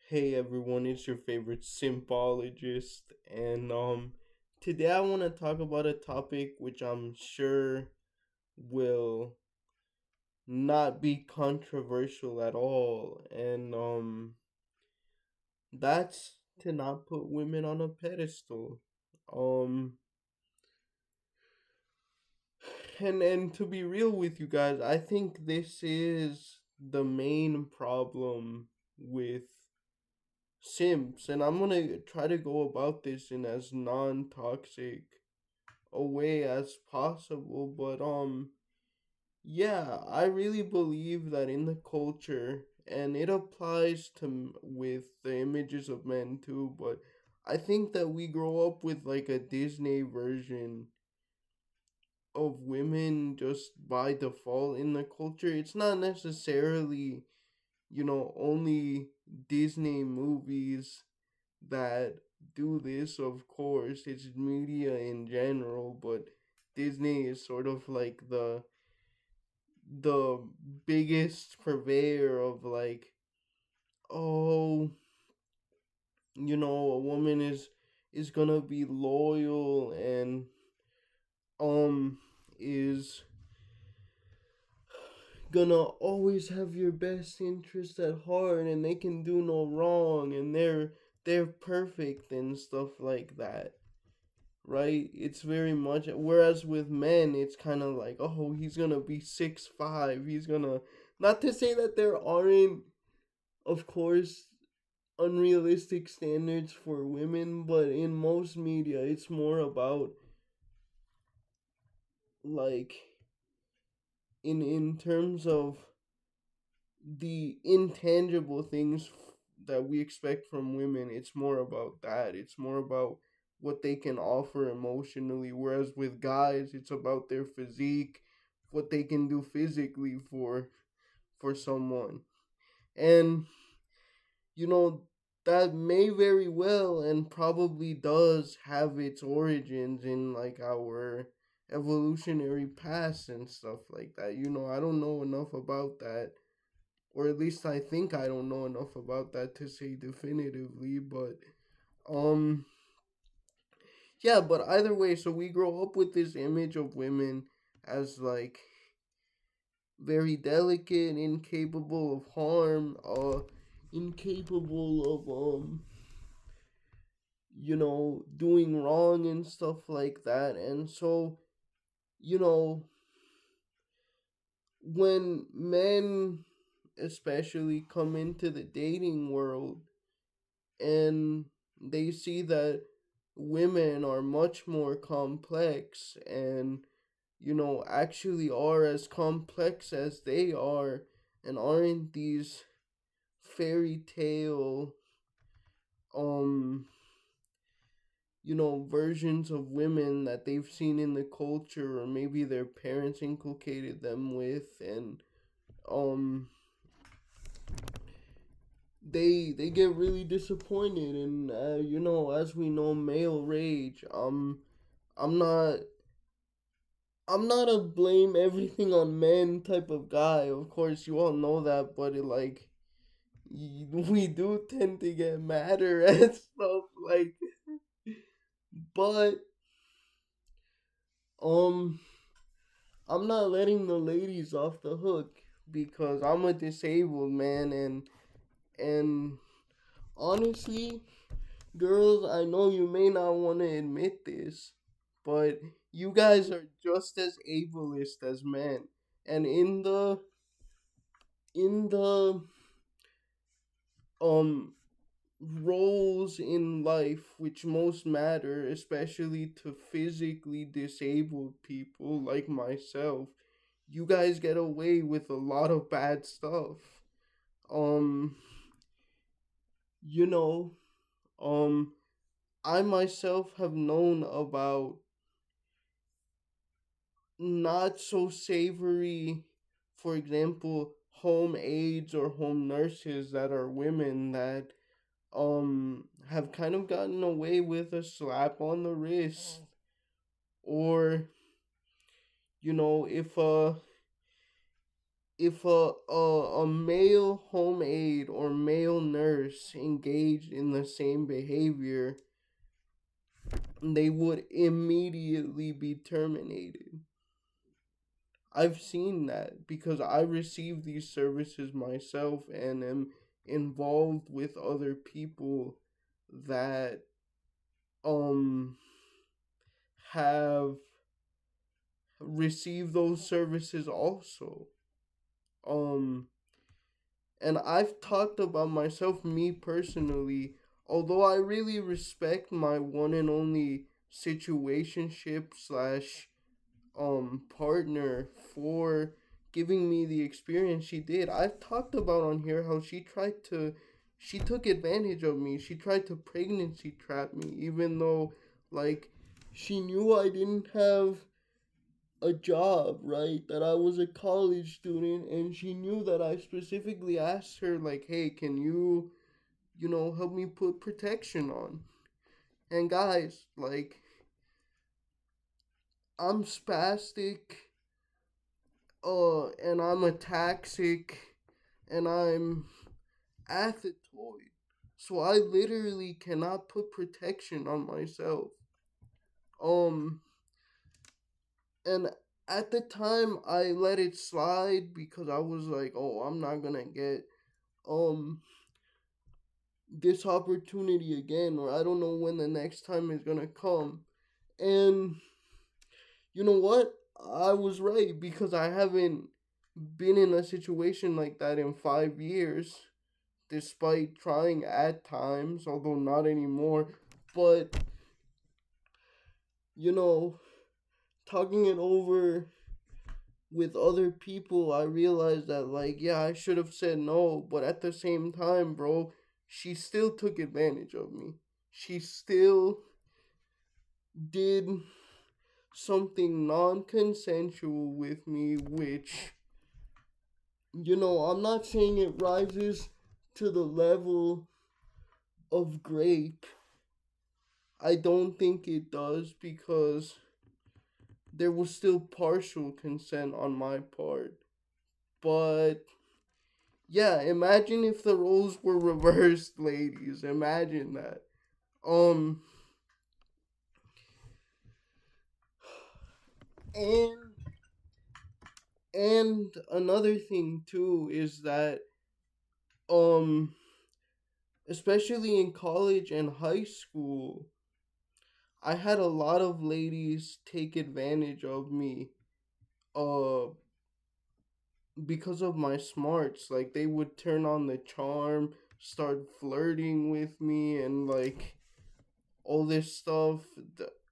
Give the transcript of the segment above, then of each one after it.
Hey everyone, it's your favorite simpologist, and today I want to talk about a topic which I'm sure will not be controversial at all, and that's to not put women on a pedestal. Um and to be real with you guys, I think this is the main problem with simps, and I'm gonna try to go about this in as non-toxic a way as possible. But yeah, I really believe that in the culture, and it applies to with the images of men too, but I think that we grow up with like a Disney version of women just by default in the culture. It's not necessarily, only Disney movies that do this, of course. It's media in general, but Disney is sort of like the biggest purveyor of like, oh, a woman is gonna be loyal and um is gonna always have your best interest at heart, and they can do no wrong, and they're perfect and stuff like that, right? It's very much, whereas with men it's kind of like, oh, he's gonna be 6'5", he's gonna, not to say that there aren't, of course, unrealistic standards for women, but in most media it's more about like, in terms of the intangible things that we expect from women. It's more about that. It's more about what they can offer emotionally, whereas with guys it's about their physique, what they can do physically for someone. And you know that may very well and probably does have its origins in like our evolutionary past and stuff like that. I don't know enough about that, or at least I think I don't know enough about that to say definitively. But um, yeah. But either way, so we grow up with this image of women as like very delicate, incapable of harm, incapable of doing wrong and stuff like that. And so, you know, when men especially come into the dating world and they see that women are much more complex and actually are as complex as they are, and aren't these fairy tale um versions of women that they've seen in the culture, or maybe their parents inculcated them with, and um they get really disappointed. And as we know, male rage. I'm not a blame everything on men type of guy, of course, you all know that, but it like, we do tend to get madder and stuff like, but um I'm not letting the ladies off the hook, because I'm a disabled man, and honestly, girls, I know you may not want to admit this, but you guys are just as ableist as men. And in the um roles in life which most matter, especially to physically disabled people like myself, you guys get away with a lot of bad stuff. Um, you know, um, I myself have known about not so savory, for example, home aides or home nurses that are women that have kind of gotten away with a slap on the wrist, or if if a male home aide or male nurse engaged in the same behavior, they would immediately be terminated. I've seen that because I receive these services myself and am involved with other people that um have received those services also. Um and I've talked about myself, me personally, although I really respect my one and only situationship slash partner for giving me the experience she did. I've talked about on here how she took advantage of me. She tried to pregnancy trap me even though like she knew I didn't have a job, right? That I was a college student, and she knew that I specifically asked her like, "Hey, can you, help me put protection on?" And guys, like, I'm spastic, and I'm ataxic, and I'm athetoid. So I literally cannot put protection on myself. Um, and at the time I let it slide because I was like, oh, I'm not gonna get um this opportunity again, or I don't know when the next time is gonna come. And you know what? I was right because I haven't been in a situation like that in 5 years, despite trying at times, although not anymore. But, you know, talking it over with other people, I realized that, like, yeah, I should have said no, but at the same time, bro, she still took advantage of me. She still did something non consensual with me, which, I'm not saying it rises to the level of grape. I don't think it does because there was still partial consent on my part. But yeah, imagine if the roles were reversed, ladies. Imagine that. Um and another thing too is that um especially in college and high school, I had a lot of ladies take advantage of me uh because of my smarts. Like they would turn on the charm, start flirting with me, and like all this stuff.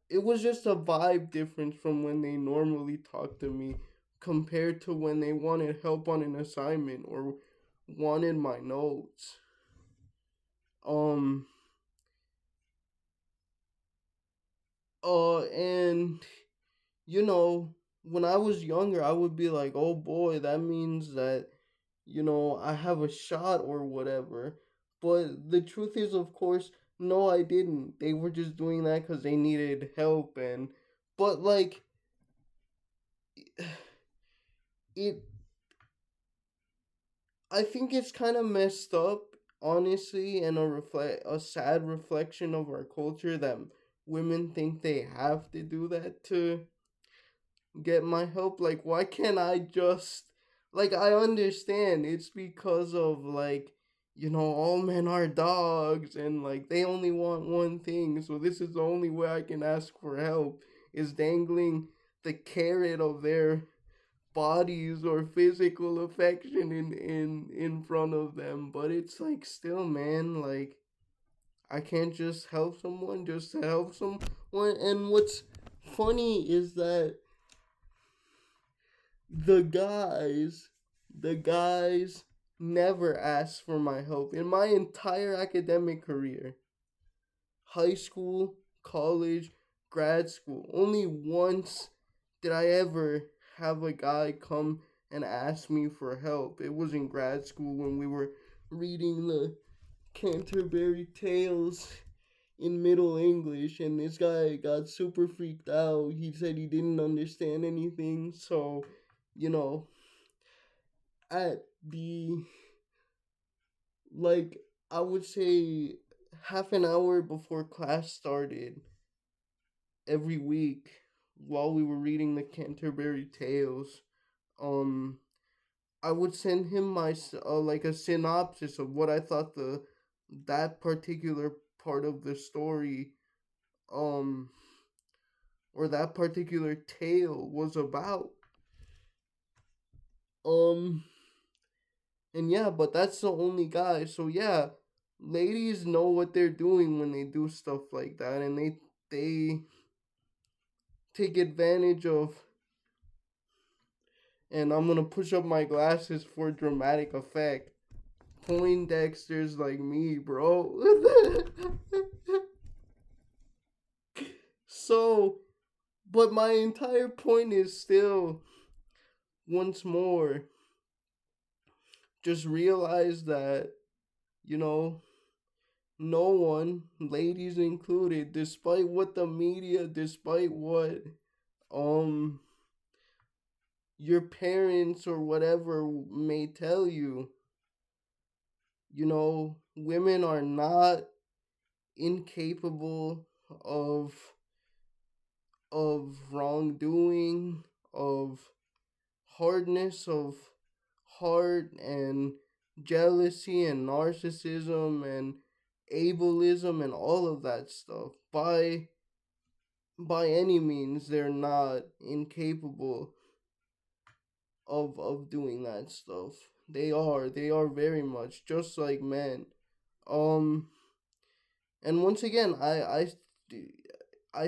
It was just a vibe difference from when they normally talk to me compared to when they wanted help on an assignment or wanted my notes. Um and when I was younger, I would be like, "Oh boy, that means that I have a shot or whatever." But the truth is, of course, no, I didn't. They were just doing that because they needed help. But like, it, I think it's kind of messed up, honestly, and a sad reflection of our culture that women think they have to do that to get my help. Like, why can't I just, like, I understand it's because of, like, all men are dogs and, like, they only want one thing. So this is the only way I can ask for help is dangling the carrot of their bodies or physical affection in front of them. But it's like, still, man, like, I can't just help someone just to help someone. And what's funny is that the guys, the guys never asked for my help in my entire academic career. High school, college, grad school. Only once did I ever have a guy come and ask me for help. It was in grad school when we were reading the Canterbury Tales in Middle English, and this guy got super freaked out. He said he didn't understand anything, so you know at the, like, I would say half an hour before class started every week while we were reading the Canterbury Tales, um I would send him like a synopsis of what I thought the that particular part of the story, um or that particular tale was about. Um and yeah, but that's the only guy. So yeah, ladies know what they're doing when they do stuff like that, and they take advantage of. And I'm gonna push up my glasses for dramatic effect. Poindexter's like me, bro. So, but my entire point is still, once more, just realize that, you know, no one, ladies included, despite what the media, despite what um your parents or whatever may tell you, women are not incapable of wrongdoing, of hardness of heart, and jealousy and narcissism and ableism and all of that stuff. By any means, they're not incapable of doing that stuff. They are very much just like men. Um and once again, I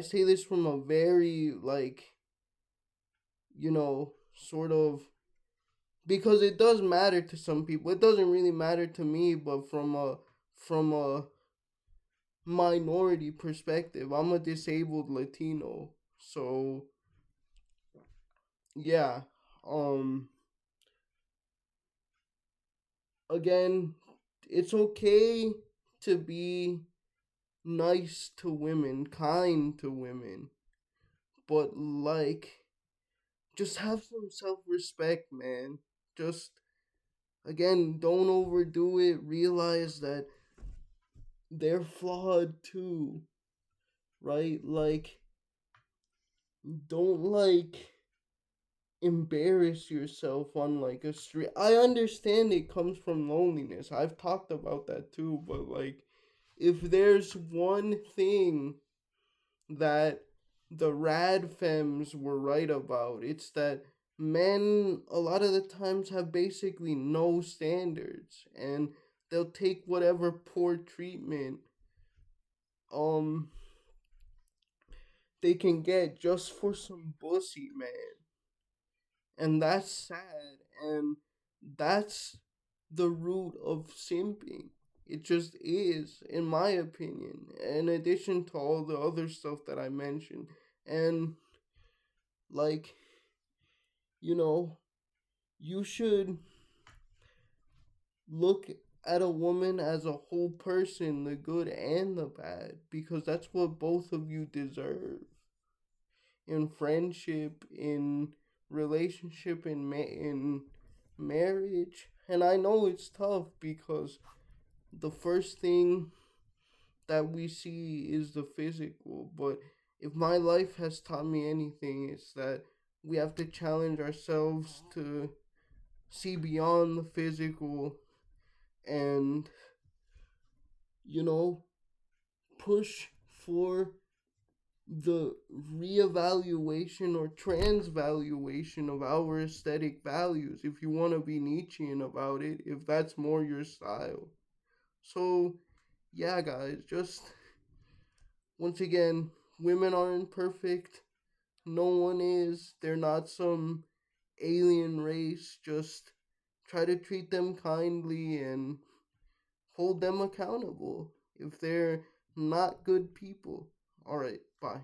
say this from a very, like, sort of, because it does matter to some people. It doesn't really matter to me, but from a minority perspective, I'm a disabled Latino. So yeah, um again, it's okay to be nice to women, kind to women, but, like, just have some self-respect, man. Just, again, don't overdo it. Realize that they're flawed too, right? Like, don't, like, embarrass yourself on, like, a street. I understand it comes from loneliness. I've talked about that too, but, like, if there's one thing that the rad femmes were right about, it's that men a lot of the times have basically no standards, and they'll take whatever poor treatment um they can get just for some pussy, man. And that's sad, and that's the root of simping. It just is, in my opinion, in addition to all the other stuff that I mentioned. And, like, you know you should look at a woman as a whole person, the good and the bad, because that's what both of you deserve, in friendship, in relationship, in marriage. And I know it's tough because the first thing that we see is the physical, but if my life has taught me anything, it's that we have to challenge ourselves to see beyond the physical, and, you know push for the reevaluation or transvaluation of our aesthetic values, if you want to be Nietzschean about it, if that's more your style. So yeah, guys, just, once again, women aren't perfect. No one is. They're not some alien race. Just try to treat them kindly and hold them accountable if they're not good people. All right, bye.